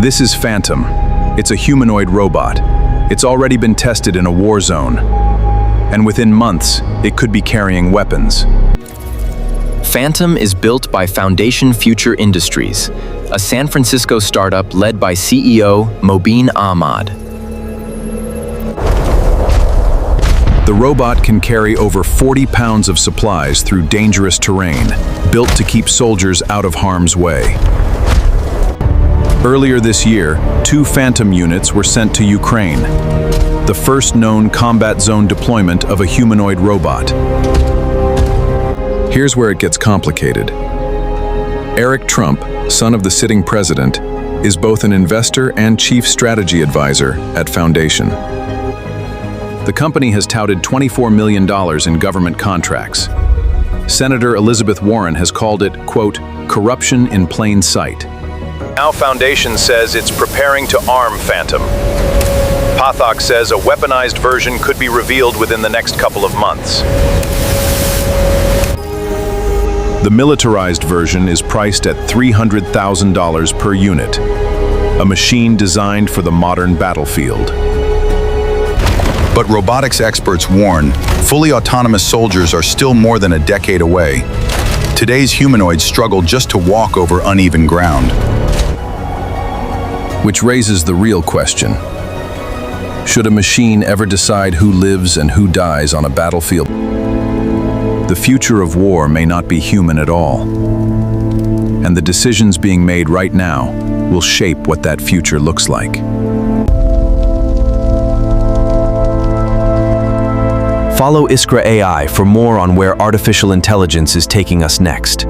This is Phantom. It's a humanoid robot. It's already been tested in a war zone. And within months, it could be carrying weapons. Phantom is built by Foundation Future Industriies, a San Francisco startup led by CEO Mobeen Ahmad. The robot can carry over 40 pounds of supplies through dangerous terrain, built to keep soldiers out of harm's way. Earlier this year, 2 Phantom units were sent to Ukraine, the first known combat zone deployment of a humanoid robot. Here's where it gets complicated. Eric Trump, son of the sitting president, is both an investor and chief strategy advisor at Foundation. The company has touted $24 million in government contracts. Senator Elizabeth Warren has called it, quote, corruption in plain sight. Now Foundation says it's preparing to arm Phantom. Pathak says a weaponized version could be revealed within the next couple of months. The militarized version is priced at $300,000 per unit, a machine designed for the modern battlefield. But robotics experts warn, fully autonomous soldiers are still more than a decade away. Today's humanoids struggle just to walk over uneven ground. Which raises the real question. Should a machine ever decide who lives and who dies on a battlefield? The future of war may not be human at all. And the decisions being made right now will shape what that future looks like. Follow Iskra AI for more on where artificial intelligence is taking us next.